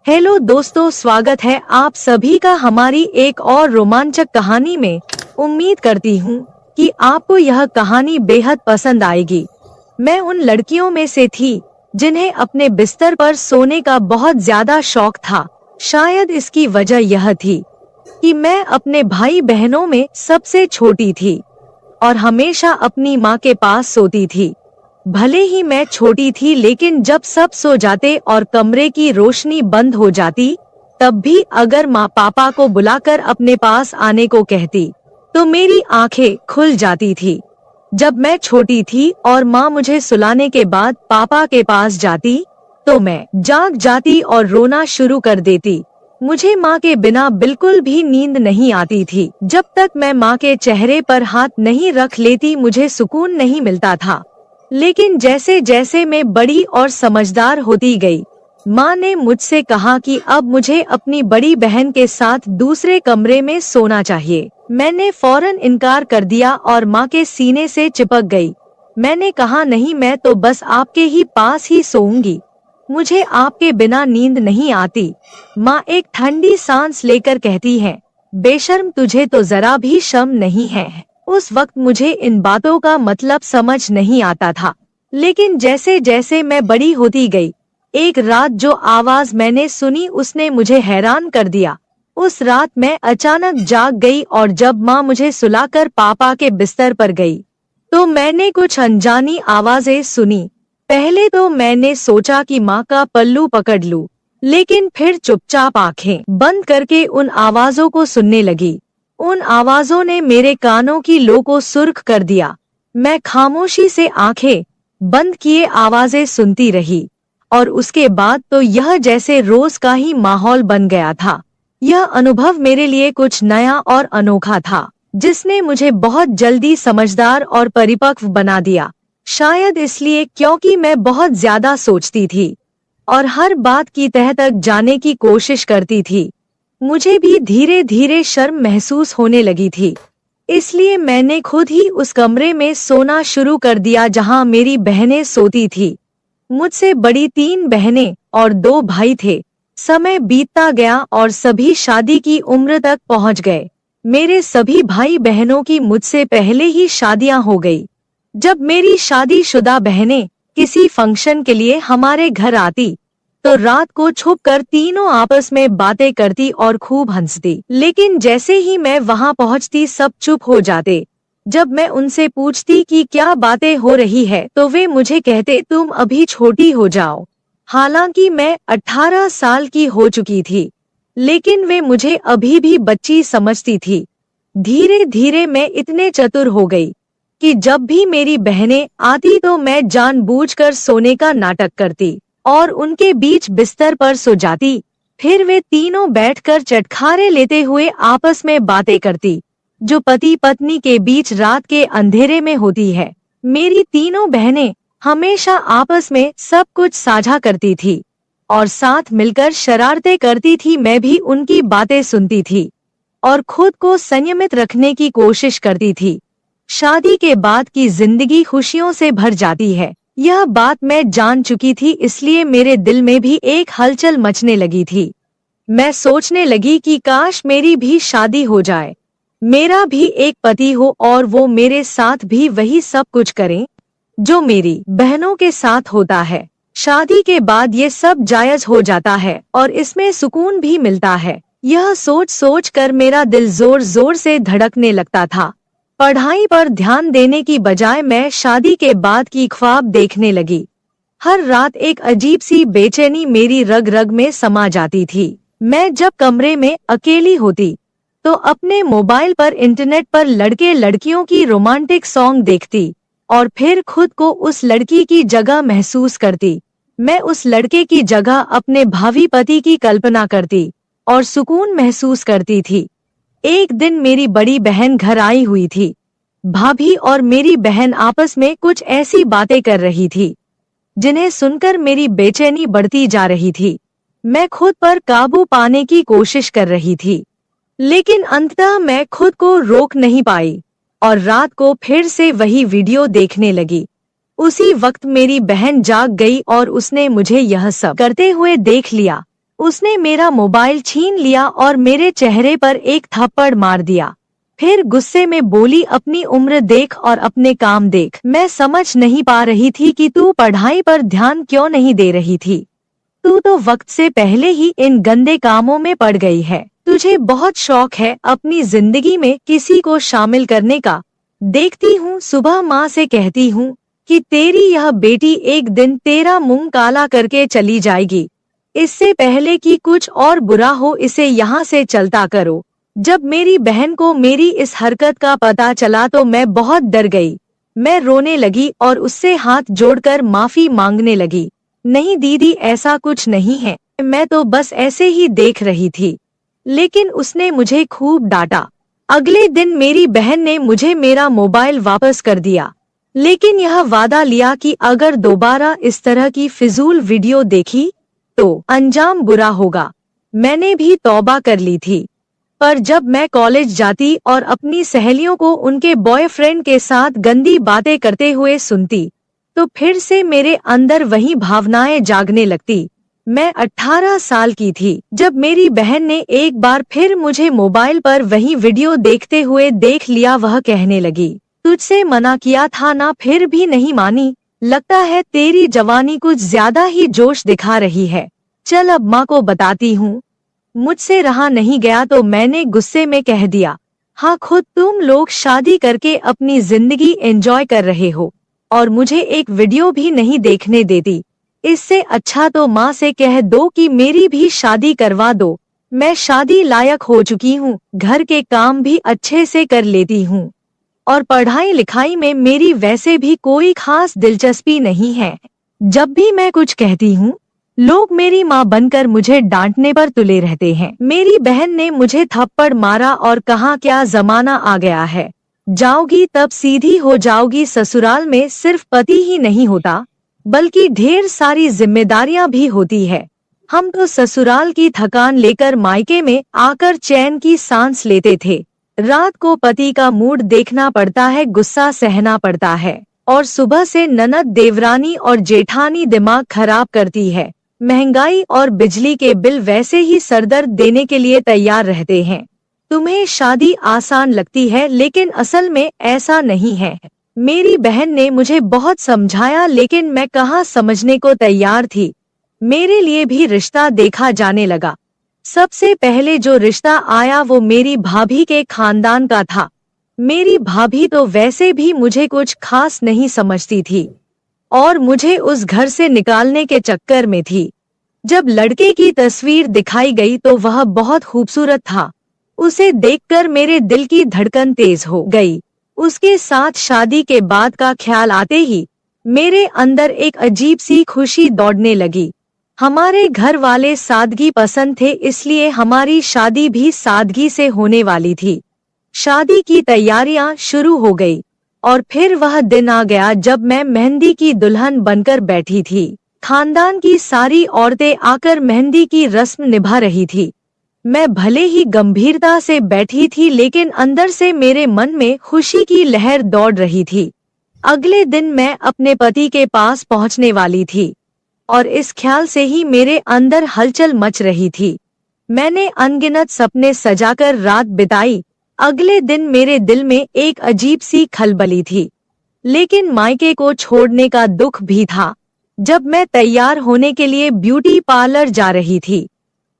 Hello दोस्तों, स्वागत है आप सभी का हमारी एक और रोमांचक कहानी में। उम्मीद करती हूँ कि आपको यह कहानी बेहद पसंद आएगी। मैं उन लड़कियों में से थी जिन्हें अपने बिस्तर पर सोने का बहुत ज्यादा शौक था। शायद इसकी वजह यह थी कि मैं अपने भाई बहनों में सबसे छोटी थी और हमेशा अपनी माँ के पास सोती थी। भले ही मैं छोटी थी, लेकिन जब सब सो जाते और कमरे की रोशनी बंद हो जाती, तब भी अगर माँ पापा को बुलाकर अपने पास आने को कहती, तो मेरी आंखें खुल जाती थी। जब मैं छोटी थी और माँ मुझे सुलाने के बाद पापा के पास जाती, तो मैं जाग जाती और रोना शुरू कर देती। मुझे माँ के बिना बिल्कुल भी नींद नहीं आती थी। जब तक मैं माँ के चेहरे पर हाथ नहीं रख लेती, मुझे सुकून नहीं मिलता था। लेकिन जैसे जैसे मैं बड़ी और समझदार होती गई, माँ ने मुझसे कहा कि अब मुझे अपनी बड़ी बहन के साथ दूसरे कमरे में सोना चाहिए। मैंने फौरन इनकार कर दिया और माँ के सीने से चिपक गई। मैंने कहा, नहीं, मैं तो बस आपके ही पास ही सोऊंगी। मुझे आपके बिना नींद नहीं आती। माँ एक ठंडी सांस लेकर कहती है, बेशर्म, तुझे तो जरा भी शर्म नहीं है। उस वक्त मुझे इन बातों का मतलब समझ नहीं आता था, लेकिन जैसे जैसे मैं बड़ी होती गई, एक रात जो आवाज मैंने सुनी उसने मुझे हैरान कर दिया। उस रात मैं अचानक जाग गई और जब माँ मुझे सुलाकर पापा के बिस्तर पर गई, तो मैंने कुछ अनजानी आवाजें सुनी। पहले तो मैंने सोचा कि माँ का पल्लू पकड़ लूं, लेकिन फिर चुपचाप आंखें बंद करके उन आवाजों को सुनने लगी। उन आवाजों ने मेरे कानों की लो को सुर्ख कर दिया। मैं खामोशी से आंखें बंद किए आवाजें सुनती रही और उसके बाद तो यह जैसे रोज का ही माहौल बन गया था। यह अनुभव मेरे लिए कुछ नया और अनोखा था, जिसने मुझे बहुत जल्दी समझदार और परिपक्व बना दिया। शायद इसलिए क्योंकि मैं बहुत ज्यादा सोचती थी और हर बात की तह तक जाने की कोशिश करती थी। मुझे भी धीरे धीरे शर्म महसूस होने लगी थी, इसलिए मैंने खुद ही उस कमरे में सोना शुरू कर दिया जहां मेरी बहनें सोती थी। मुझसे बड़ी 3 बहनें और 2 भाई थे। समय बीतता गया और सभी शादी की उम्र तक पहुंच गए। मेरे सभी भाई बहनों की मुझसे पहले ही शादियां हो गई। जब मेरी शादीशुदा बहनें किसी फंक्शन के लिए हमारे घर आती, तो रात को छुपकर तीनों आपस में बातें करती और खूब हंसती। लेकिन जैसे ही मैं वहां पहुंचती, सब चुप हो जाते। जब मैं उनसे पूछती कि क्या बातें हो रही है, तो वे मुझे कहते, तुम अभी छोटी हो जाओ। हालांकि मैं 18 साल की हो चुकी थी, लेकिन वे मुझे अभी भी बच्ची समझती थी। धीरे धीरे मैं इतने चतुर हो गई कि जब भी मेरी बहनें आती, तो मैं जानबूझकर सोने का नाटक करती और उनके बीच बिस्तर पर सो जाती। फिर वे तीनों बैठकर चटखारे लेते हुए आपस में बातें करती, जो पति पत्नी के बीच रात के अंधेरे में होती है। मेरी तीनों बहनें हमेशा आपस में सब कुछ साझा करती थी और साथ मिलकर शरारतें करती थी। मैं भी उनकी बातें सुनती थी और खुद को संयमित रखने की कोशिश करती थी। शादी के बाद की जिंदगी खुशियों से भर जाती है, यह बात मैं जान चुकी थी, इसलिए मेरे दिल में भी एक हलचल मचने लगी थी। मैं सोचने लगी कि काश मेरी भी शादी हो जाए, मेरा भी एक पति हो और वो मेरे साथ भी वही सब कुछ करे जो मेरी बहनों के साथ होता है। शादी के बाद ये सब जायज हो जाता है और इसमें सुकून भी मिलता है। यह सोच सोच कर मेरा दिल जोर जोर से धड़कने लगता था। पढ़ाई पर ध्यान देने की बजाय मैं शादी के बाद की ख्वाब देखने लगी। हर रात एक अजीब सी बेचैनी मेरी रग रग में समा जाती थी। मैं जब कमरे में अकेली होती, तो अपने मोबाइल पर इंटरनेट पर लड़के लड़कियों की रोमांटिक सॉन्ग देखती और फिर खुद को उस लड़की की जगह महसूस करती। मैं उस लड़के की जगह अपने भावी पति की कल्पना करती और सुकून महसूस करती थी। एक दिन मेरी बड़ी बहन घर आई हुई थी। भाभी और मेरी बहन आपस में कुछ ऐसी बातें कर रही थी जिन्हें सुनकर मेरी बेचैनी बढ़ती जा रही थी। मैं खुद पर काबू पाने की कोशिश कर रही थी, लेकिन अंततः मैं खुद को रोक नहीं पाई और रात को फिर से वही वीडियो देखने लगी। उसी वक्त मेरी बहन जाग गई और उसने मुझे यह सब करते हुए देख लिया। उसने मेरा मोबाइल छीन लिया और मेरे चेहरे पर एक थप्पड़ मार दिया। फिर गुस्से में बोली, अपनी उम्र देख और अपने काम देख। मैं समझ नहीं पा रही थी कि तू पढ़ाई पर ध्यान क्यों नहीं दे रही थी। तू तो वक्त से पहले ही इन गंदे कामों में पड़ गई है। तुझे बहुत शौक है अपनी जिंदगी में किसी को शामिल करने का। देखती हूँ सुबह माँ से कहती हूँ कि तेरी यह बेटी एक दिन तेरा मुंह काला करके चली जाएगी। इससे पहले कि कुछ और बुरा हो इसे यहाँ से चलता करो। जब मेरी बहन को मेरी इस हरकत का पता चला तो मैं बहुत डर गई। मैं रोने लगी और उससे हाथ जोड़कर माफी मांगने लगी। नहीं दीदी, ऐसा कुछ नहीं है, मैं तो बस ऐसे ही देख रही थी। लेकिन उसने मुझे खूब डांटा। अगले दिन मेरी बहन ने मुझे मेरा मोबाइल वापस कर दिया, लेकिन यह वादा लिया कि अगर दोबारा इस तरह की फिजूल वीडियो देखी तो अंजाम बुरा होगा। मैंने भी तौबा कर ली थी। पर जब मैं कॉलेज जाती और अपनी सहेलियों को उनके बॉयफ्रेंड के साथ गंदी बातें करते हुए सुनती तो फिर से मेरे अंदर वही भावनाएं जागने लगती। मैं 18 साल की थी जब मेरी बहन ने एक बार फिर मुझे मोबाइल पर वही वीडियो देखते हुए देख लिया। वह कहने लगी, तुझसे मना किया था ना, फिर भी नहीं मानी। लगता है तेरी जवानी कुछ ज्यादा ही जोश दिखा रही है। चल अब माँ को बताती हूँ। मुझसे रहा नहीं गया तो मैंने गुस्से में कह दिया, हाँ, खुद तुम लोग शादी करके अपनी जिंदगी एंजॉय कर रहे हो और मुझे एक वीडियो भी नहीं देखने देती। इससे अच्छा तो माँ से कह दो कि मेरी भी शादी करवा दो। मैं शादी लायक हो चुकी हूँ, घर के काम भी अच्छे से कर लेती हूँ और पढ़ाई लिखाई में मेरी वैसे भी कोई खास दिलचस्पी नहीं है। जब भी मैं कुछ कहती हूँ लोग मेरी माँ बनकर मुझे डांटने पर तुले रहते हैं। मेरी बहन ने मुझे थप्पड़ मारा और कहा, क्या जमाना आ गया है, जाओगी तब सीधी हो जाओगी। ससुराल में सिर्फ पति ही नहीं होता बल्कि ढेर सारी जिम्मेदारियां भी होती है। हम तो ससुराल की थकान लेकर मायके में आकर चैन की सांस लेते थे। रात को पति का मूड देखना पड़ता है, गुस्सा सहना पड़ता है और सुबह से ननद, देवरानी और जेठानी दिमाग खराब करती है। महंगाई और बिजली के बिल वैसे ही सरदर्द देने के लिए तैयार रहते हैं। तुम्हें शादी आसान लगती है लेकिन असल में ऐसा नहीं है। मेरी बहन ने मुझे बहुत समझाया लेकिन मैं कहाँ समझने को तैयार थी। मेरे लिए भी रिश्ता देखा जाने लगा। सबसे पहले जो रिश्ता आया वो मेरी भाभी के खानदान का था। मेरी भाभी तो वैसे भी मुझे कुछ खास नहीं समझती थी और मुझे उस घर से निकालने के चक्कर में थी। जब लड़के की तस्वीर दिखाई गई तो वह बहुत खूबसूरत था। उसे देखकर मेरे दिल की धड़कन तेज हो गई। उसके साथ शादी के बाद का ख्याल आते ही मेरे अंदर एक अजीब सी खुशी दौड़ने लगी। हमारे घर वाले सादगी पसंद थे, इसलिए हमारी शादी भी सादगी से होने वाली थी। शादी की तैयारियां शुरू हो गई और फिर वह दिन आ गया जब मैं मेहंदी की दुल्हन बनकर बैठी थी। खानदान की सारी औरतें आकर मेहंदी की रस्म निभा रही थी। मैं भले ही गंभीरता से बैठी थी लेकिन अंदर से मेरे मन में खुशी की लहर दौड़ रही थी। अगले दिन मैं अपने पति के पास पहुंचने वाली थी और इस ख्याल से ही मेरे अंदर हलचल मच रही थी। मैंने अनगिनत सपने सजाकर रात बिताई। अगले दिन मेरे दिल में एक अजीब सी खलबली थी, लेकिन मायके को छोड़ने का दुख भी था। जब मैं तैयार होने के लिए ब्यूटी पार्लर जा रही थी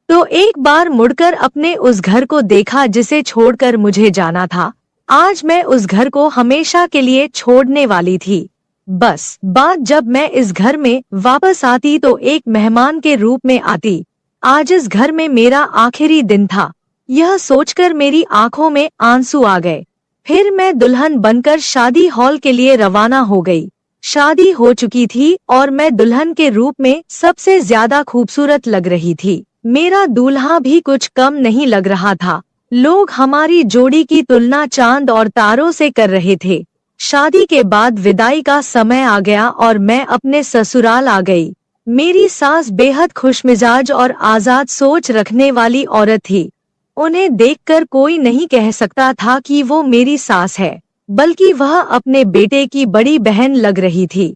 तो एक बार मुड़कर अपने उस घर को देखा जिसे छोड़कर मुझे जाना था। आज मैं उस घर को हमेशा के लिए छोड़ने वाली थी। बस बात जब मैं इस घर में वापस आती तो एक मेहमान के रूप में आती। आज इस घर में मेरा आखिरी दिन था। यह सोचकर मेरी आंखों में आंसू आ गए। फिर मैं दुल्हन बनकर शादी हॉल के लिए रवाना हो गई। शादी हो चुकी थी और मैं दुल्हन के रूप में सबसे ज्यादा खूबसूरत लग रही थी। मेरा दूल्हा भी कुछ कम नहीं लग रहा था। लोग हमारी जोड़ी की तुलना चांद और तारों से कर रहे थे। शादी के बाद विदाई का समय आ गया और मैं अपने ससुराल आ गई। मेरी सास बेहद खुशमिजाज और आजाद सोच रखने वाली औरत थी। उन्हें देखकर कोई नहीं कह सकता था कि वो मेरी सास है, बल्कि वह अपने बेटे की बड़ी बहन लग रही थी।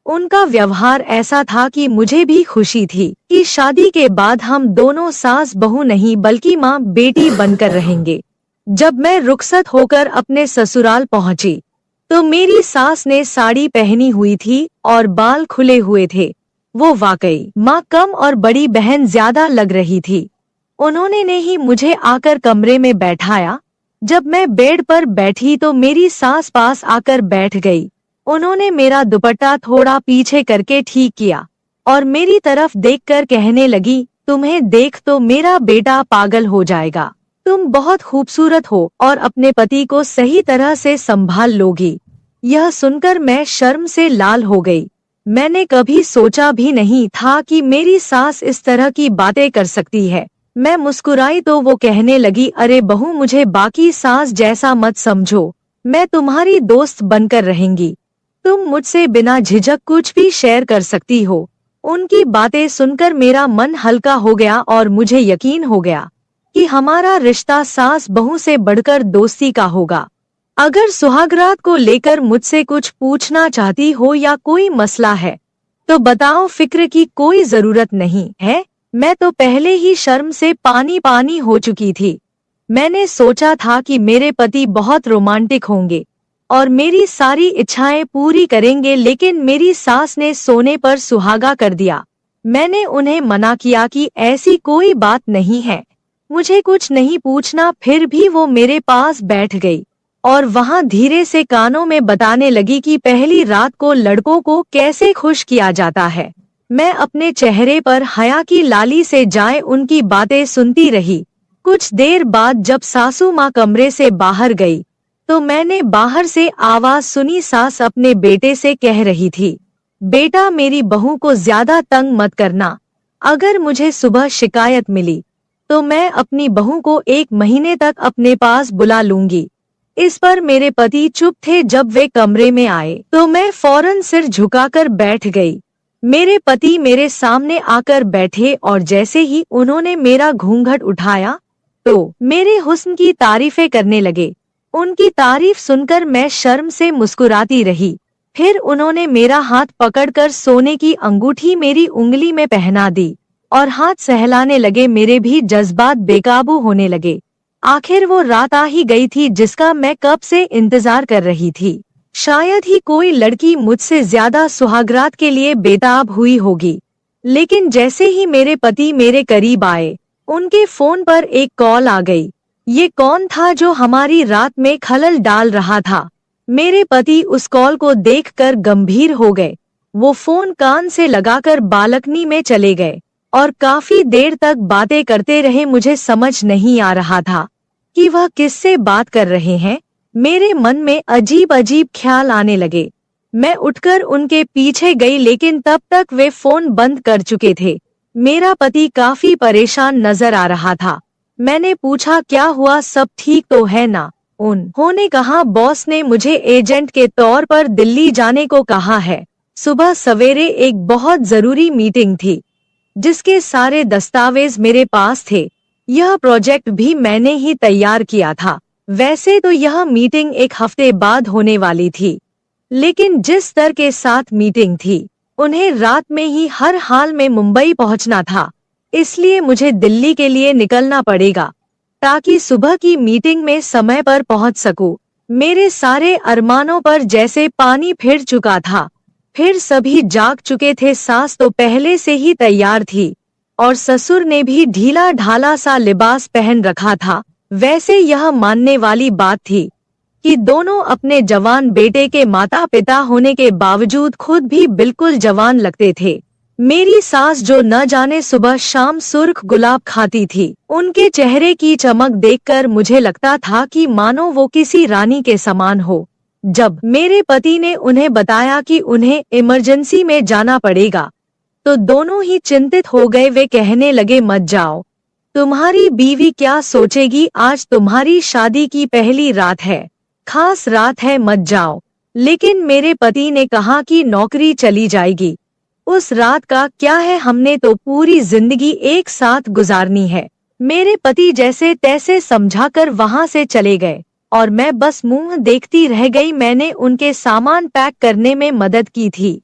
उनका व्यवहार ऐसा था कि मुझे भी खुशी थी कि शादी के बाद हम दोनों सास बहू नहीं बल्कि माँ बेटी बनकर रहेंगे। जब मैं रुखसत होकर अपने ससुराल पहुंची तो मेरी सास ने साड़ी पहनी हुई थी और बाल खुले हुए थे। वो वाकई माँ कम और बड़ी बहन ज्यादा लग रही थी। उन्होंने ने ही मुझे आकर कमरे में बैठाया। जब मैं बेड पर बैठी तो मेरी सास पास आकर बैठ गई। उन्होंने मेरा दुपट्टा थोड़ा पीछे करके ठीक किया और मेरी तरफ देखकर कहने लगी, तुम्हें देख तो मेरा बेटा पागल हो जाएगा। तुम बहुत खूबसूरत हो और अपने पति को सही तरह से संभाल लोगी। यह सुनकर मैं शर्म से लाल हो गई। मैंने कभी सोचा भी नहीं था कि मेरी सास इस तरह की बातें कर सकती है। मैं मुस्कुराई तो वो कहने लगी, अरे बहू, मुझे बाकी सास जैसा मत समझो, मैं तुम्हारी दोस्त बनकर रहेंगी। तुम मुझसे बिना झिझक कुछ भी शेयर कर सकती हो। उनकी बातें सुनकर मेरा मन हल्का हो गया और मुझे यकीन हो गया कि हमारा रिश्ता सास बहू से बढ़कर दोस्ती का होगा। अगर सुहागरात को लेकर मुझसे कुछ पूछना चाहती हो या कोई मसला है तो बताओ, फिक्र की कोई जरूरत नहीं है। मैं तो पहले ही शर्म से पानी पानी हो चुकी थी। मैंने सोचा था कि मेरे पति बहुत रोमांटिक होंगे और मेरी सारी इच्छाएं पूरी करेंगे, लेकिन मेरी सास ने सोने पर सुहागा कर दिया। मैंने उन्हें मना किया कि ऐसी कोई बात नहीं है, मुझे कुछ नहीं पूछना। फिर भी वो मेरे पास बैठ गई और वहां धीरे से कानों में बताने लगी कि पहली रात को लड़कों को कैसे खुश किया जाता है। मैं अपने चेहरे पर हया की लाली से जाए उनकी बातें सुनती रही। कुछ देर बाद जब सासू माँ कमरे से बाहर गई तो मैंने बाहर से आवाज सुनी। सास अपने बेटे से कह रही थी, बेटा, मेरी बहू को ज्यादा तंग मत करना। अगर मुझे सुबह शिकायत मिली तो मैं अपनी बहू को 1 महीने तक अपने पास बुला लूंगी। इस पर मेरे पति चुप थे। जब वे कमरे में आए तो मैं फौरन सिर झुकाकर बैठ गई। मेरे पति मेरे सामने आकर बैठे और जैसे ही उन्होंने मेरा घूंघट उठाया तो मेरे हुस्न की तारीफें करने लगे। उनकी तारीफ सुनकर मैं शर्म से मुस्कुराती रही। फिर उन्होंने मेरा हाथ पकड़कर सोने की अंगूठी मेरी उंगली में पहना दी और हाथ सहलाने लगे। मेरे भी जज्बात बेकाबू होने लगे। आखिर वो रात आ ही गई थी जिसका मैं कब से इंतजार कर रही थी। शायद ही कोई लड़की मुझसे ज्यादा सुहागरात के लिए बेताब हुई होगी। लेकिन जैसे ही मेरे पति मेरे करीब आए, उनके फोन पर एक कॉल आ गई। ये कौन था जो हमारी रात में खलल डाल रहा था? मेरे पति उस कॉल को देखकर गंभीर हो गए। वो फोन कान से लगाकर बालकनी में चले गए और काफी देर तक बातें करते रहे। मुझे समझ नहीं आ रहा था कि वह किससे बात कर रहे हैं। मेरे मन में अजीब अजीब ख्याल आने लगे। मैं उठकर उनके पीछे गई, लेकिन तब तक वे फोन बंद कर चुके थे। मेरा पति काफी परेशान नजर आ रहा था। मैंने पूछा, क्या हुआ, सब ठीक तो है ना? उन्होंने कहा, बॉस ने मुझे एजेंट के तौर पर दिल्ली जाने को कहा है। सुबह सवेरे एक बहुत जरूरी मीटिंग थी जिसके सारे दस्तावेज मेरे पास थे। यह प्रोजेक्ट भी मैंने ही तैयार किया था। वैसे तो यह मीटिंग 1 हफ्ते बाद होने वाली थी, लेकिन जिस स्तर के साथ मीटिंग थी, उन्हें रात में ही हर हाल में मुंबई पहुंचना था। इसलिए मुझे दिल्ली के लिए निकलना पड़ेगा ताकि सुबह की मीटिंग में समय पर पहुंच सकूं। मेरे सारे अरमानों पर जैसे पानी फिर चुका था। फिर सभी जाग चुके थे। सास तो पहले से ही तैयार थी और ससुर ने भी ढीला ढाला सा लिबास पहन रखा था। वैसे यह मानने वाली बात थी कि दोनों अपने जवान बेटे के माता पिता होने के बावजूद खुद भी बिल्कुल जवान लगते थे। मेरी सास जो न जाने सुबह शाम सुर्ख गुलाब खाती थी, उनके चेहरे की चमक देखकर मुझे लगता था कि मानो वो किसी रानी के समान हो। जब मेरे पति ने उन्हें बताया कि उन्हें इमरजेंसी में जाना पड़ेगा तो दोनों ही चिंतित हो गए। वे कहने लगे, मत जाओ, तुम्हारी बीवी क्या सोचेगी? आज तुम्हारी शादी की पहली रात है, खास रात है, मत जाओ। लेकिन मेरे पति ने कहा कि नौकरी चली जाएगी, उस रात का क्या है, हमने तो पूरी जिंदगी एक साथ गुजारनी है। मेरे पति जैसे तैसे समझाकर वहां से चले गए और मैं बस मुंह देखती रह गई। मैंने उनके सामान पैक करने में मदद की थी।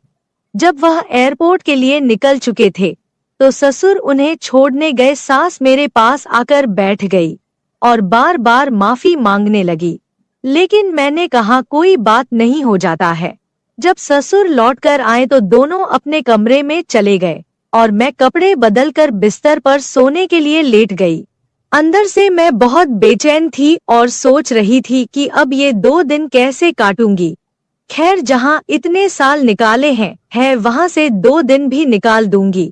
जब वह एयरपोर्ट के लिए निकल चुके थे तो ससुर उन्हें छोड़ने गए। सास मेरे पास आकर बैठ गई और बार बार माफी मांगने लगी, लेकिन मैंने कहा कोई बात नहीं, हो जाता है। जब ससुर लौटकर आए तो दोनों अपने कमरे में चले गए और मैं कपड़े बदलकर बिस्तर पर सोने के लिए लेट गई। अंदर से मैं बहुत बेचैन थी और सोच रही थी कि अब ये 2 दिन कैसे काटूंगी। खैर, जहाँ इतने साल निकाले हैं वहाँ से 2 दिन भी निकाल दूंगी।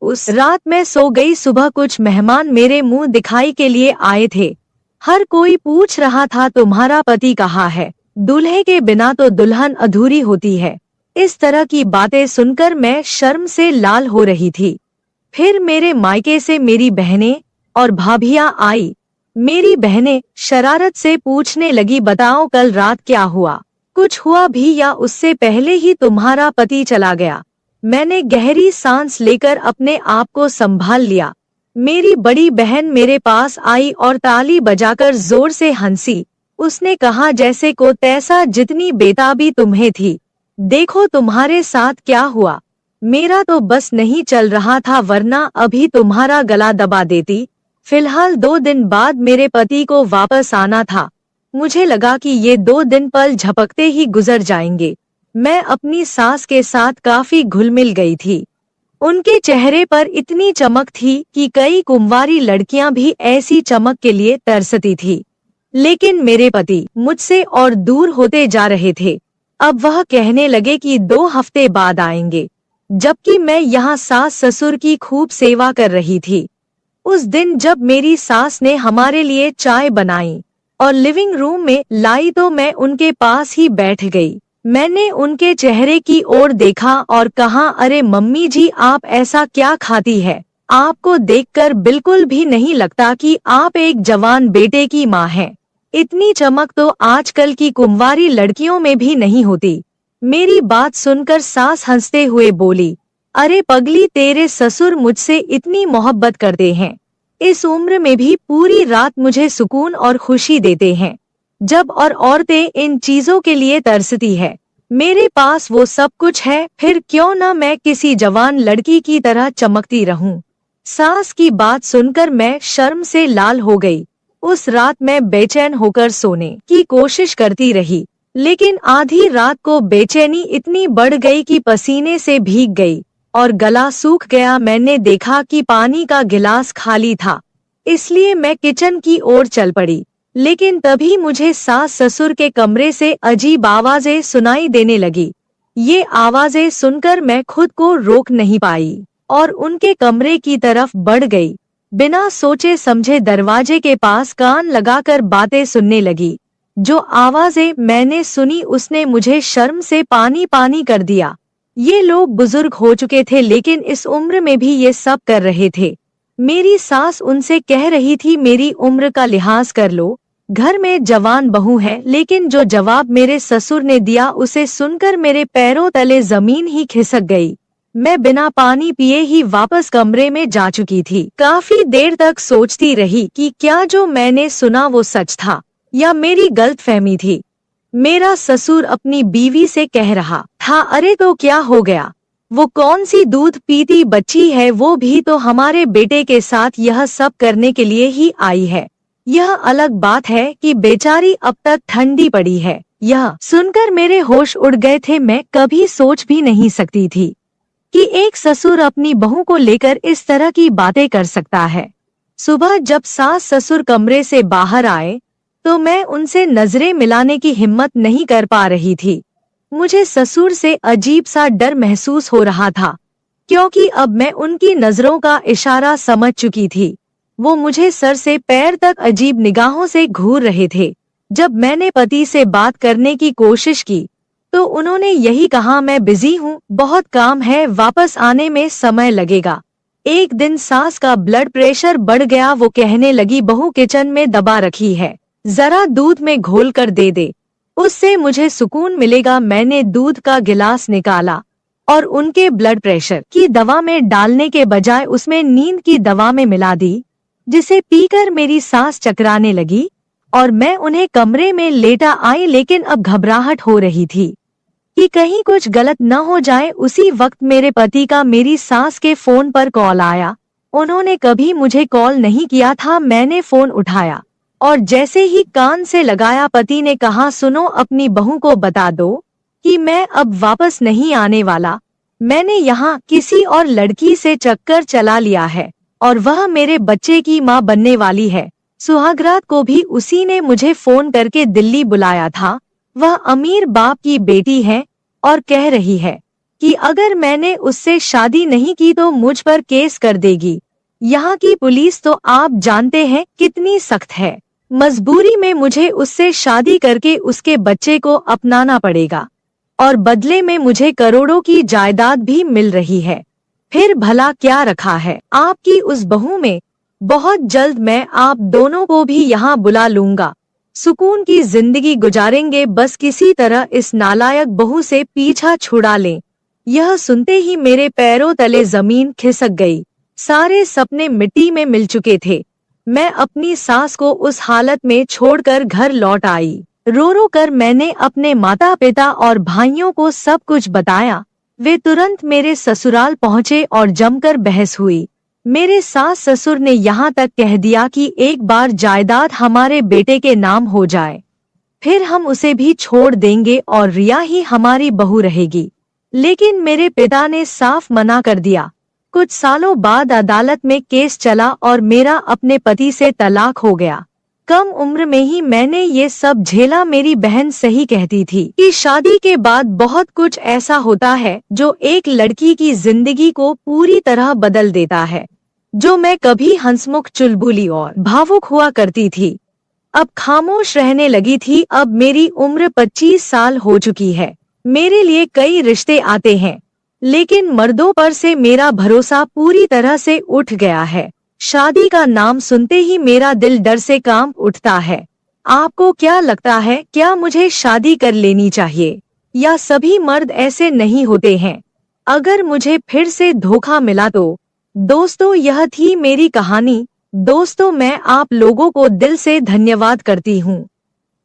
उस रात मैं सो गई। सुबह कुछ मेहमान मेरे मुंह दिखाई के लिए आए थे। हर कोई पूछ रहा था तुम्हारा पति कहाँ है, दूल्हे के बिना तो दुल्हन अधूरी होती है। इस तरह की बातें सुनकर मैं शर्म से लाल हो रही थी। फिर मेरे मायके से मेरी बहनें और भाभियां आई। मेरी बहनें शरारत से पूछने लगी, बताओ कल रात क्या हुआ, कुछ हुआ भी या उससे पहले ही तुम्हारा पति चला गया। मैंने गहरी सांस लेकर अपने आप को संभाल लिया। मेरी बड़ी बहन मेरे पास आई और ताली बजाकर जोर से हंसी। उसने कहा, जैसे को तैसा, जितनी बेताबी तुम्हें थी, देखो तुम्हारे साथ क्या हुआ। मेरा तो बस नहीं चल रहा था, वरना अभी तुम्हारा गला दबा देती। फिलहाल 2 दिन बाद मेरे पति को वापस आना था। मुझे लगा कि ये 2 दिन पल झपकते ही गुजर जाएंगे। मैं अपनी सास के साथ काफी घुल मिल गई थी। उनके चेहरे पर इतनी चमक थी कि कई कुंवारी लड़कियां भी ऐसी चमक के लिए तरसती थी। लेकिन मेरे पति मुझसे और दूर होते जा रहे थे। अब वह कहने लगे कि 2 हफ्ते बाद आएंगे, जबकि मैं यहाँ सास ससुर की खूब सेवा कर रही थी। उस दिन जब मेरी सास ने हमारे लिए चाय बनाई और लिविंग रूम में लाई तो मैं उनके पास ही बैठ गई। मैंने उनके चेहरे की ओर देखा और कहा, अरे मम्मी जी, आप ऐसा क्या खाती है? आपको देखकर बिल्कुल भी नहीं लगता कि आप एक जवान बेटे की माँ हैं। इतनी चमक तो आजकल की कुंवारी लड़कियों में भी नहीं होती। मेरी बात सुनकर सास हंसते हुए बोली, अरे पगली, तेरे ससुर मुझसे इतनी मोहब्बत करते हैं। इस उम्र में भी पूरी रात मुझे सुकून और खुशी देते हैं। जब और औरतें इन चीजों के लिए तरसती है, मेरे पास वो सब कुछ है, फिर क्यों न मैं किसी जवान लड़की की तरह चमकती रहूं। सास की बात सुनकर मैं शर्म से लाल हो गई। उस रात मैं बेचैन होकर सोने की कोशिश करती रही, लेकिन आधी रात को बेचैनी इतनी बढ़ गई कि पसीने से भीग गई और गला सूख गया। मैंने देखा कि पानी का गिलास खाली था, इसलिए मैं किचन की ओर चल पड़ी। लेकिन तभी मुझे सास ससुर के कमरे से अजीब आवाजें सुनाई देने लगी। ये आवाजें सुनकर मैं खुद को रोक नहीं पाई और उनके कमरे की तरफ बढ़ गई। बिना सोचे समझे दरवाजे के पास कान लगाकर बातें सुनने लगी। जो आवाजें मैंने सुनी उसने मुझे शर्म से पानी पानी कर दिया। ये लोग बुजुर्ग हो चुके थे, लेकिन इस उम्र में भी ये सब कर रहे थे। मेरी सास उनसे कह रही थी, मेरी उम्र का लिहाज कर लो, घर में जवान बहू है। लेकिन जो जवाब मेरे ससुर ने दिया उसे सुनकर मेरे पैरों तले जमीन ही खिसक गई। मैं बिना पानी पिए ही वापस कमरे में जा चुकी थी। काफी देर तक सोचती रही कि क्या जो मैंने सुना वो सच था या मेरी गलतफहमी थी। मेरा ससुर अपनी बीवी से कह रहा था, अरे तो क्या हो गया, वो कौन सी दूध पीती बच्ची है, वो भी तो हमारे बेटे के साथ यह सब करने के लिए ही आई है। यह अलग बात है कि बेचारी अब तक ठंडी पड़ी है। यह सुनकर मेरे होश उड़ गए थे। मैं कभी सोच भी नहीं सकती थी कि एक ससुर अपनी बहू को लेकर इस तरह की बातें कर सकता है। सुबह जब सास ससुर कमरे से बाहर आए तो मैं उनसे नजरें मिलाने की हिम्मत नहीं कर पा रही थी। मुझे ससुर से अजीब सा डर महसूस हो रहा था, क्योंकि अब मैं उनकी नजरों का इशारा समझ चुकी थी। वो मुझे सर से पैर तक अजीब निगाहों से घूर रहे थे। जब मैंने पति से बात करने की कोशिश की तो उन्होंने यही कहा, मैं बिजी हूँ, बहुत काम है, वापस आने में समय लगेगा। एक दिन सास का ब्लड प्रेशर बढ़ गया। वो कहने लगी, बहू किचन में दबा रखी है, जरा दूध में घोल कर दे दे, उससे मुझे सुकून मिलेगा। मैंने दूध का गिलास निकाला और उनके ब्लड प्रेशर की दवा में डालने के बजाय उसमें नींद की दवा में मिला दी, जिसे पीकर मेरी सांस चकराने लगी और मैं उन्हें कमरे में लेटा आई। लेकिन अब घबराहट हो रही थी। कि कहीं कुछ गलत न हो जाए। उसी वक्त मेरे पति का मेरी सास के फोन पर कॉल आया। उन्होंने कभी मुझे कॉल नहीं किया था। मैंने फोन उठाया और जैसे ही कान से लगाया, पति ने कहा, सुनो, अपनी बहू को बता दो कि मैं अब वापस नहीं आने वाला। मैंने यहाँ किसी और लड़की से चक्कर चला लिया है और वह मेरे बच्चे की माँ बनने वाली है। सुहागरात को भी उसी ने मुझे फोन करके दिल्ली बुलाया था। वह अमीर बाप की बेटी है और कह रही है कि अगर मैंने उससे शादी नहीं की तो मुझ पर केस कर देगी। यहाँ की पुलिस तो आप जानते हैं कितनी सख्त है। मजबूरी में मुझे उससे शादी करके उसके बच्चे को अपनाना पड़ेगा और बदले में मुझे करोड़ों की जायदाद भी मिल रही है। फिर भला क्या रखा है आपकी उस बहू में? बहुत जल्द मैं आप दोनों को भी यहाँ बुला लूंगा। सुकून की जिंदगी गुजारेंगे, बस किसी तरह इस नालायक बहू से पीछा छुड़ा लें। यह सुनते ही मेरे पैरों तले जमीन खिसक गई। सारे सपने मिट्टी में मिल चुके थे। मैं अपनी सास को उस हालत में छोड़कर घर लौट आई। रो रो कर मैंने अपने माता पिता और भाइयों को सब कुछ बताया। वे तुरंत मेरे ससुराल पहुँचे और जमकर बहस हुई। मेरे सास ससुर ने यहाँ तक कह दिया कि एक बार जायदाद हमारे बेटे के नाम हो जाए, फिर हम उसे भी छोड़ देंगे और रिया ही हमारी बहू रहेगी। लेकिन मेरे पिता ने साफ मना कर दिया। कुछ सालों बाद अदालत में केस चला और मेरा अपने पति से तलाक हो गया। कम उम्र में ही मैंने ये सब झेला। मेरी बहन सही कहती थी कि शादी के बाद बहुत कुछ ऐसा होता है जो एक लड़की की जिंदगी को पूरी तरह बदल देता है। जो मैं कभी हंसमुख, चुलबुली और भावुक हुआ करती थी, अब खामोश रहने लगी थी। अब मेरी उम्र 25 साल हो चुकी है। मेरे लिए कई रिश्ते आते हैं, लेकिन मर्दों पर से मेरा भरोसा पूरी तरह से उठ गया है। शादी का नाम सुनते ही मेरा दिल डर से कांप उठता है। आपको क्या लगता है, क्या मुझे शादी कर लेनी चाहिए या सभी मर्द ऐसे नहीं होते हैं? अगर मुझे फिर से धोखा मिला तो? दोस्तों, यह थी मेरी कहानी। दोस्तों, मैं आप लोगों को दिल से धन्यवाद करती हूँ।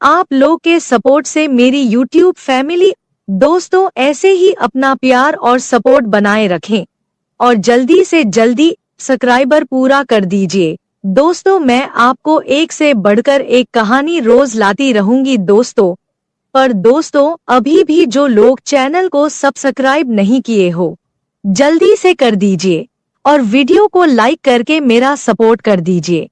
आप लोग के सपोर्ट से मेरी YouTube फैमिली। दोस्तों, ऐसे ही अपना प्यार और सपोर्ट बनाए रखें और जल्दी से जल्दी सब्सक्राइबर पूरा कर दीजिए। दोस्तों, मैं आपको एक से बढ़कर एक कहानी रोज लाती रहूंगी दोस्तों। पर दोस्तों, अभी भी जो लोग चैनल को सब्सक्राइब नहीं किए हो, जल्दी से कर दीजिए और वीडियो को लाइक करके मेरा सपोर्ट कर दीजिए।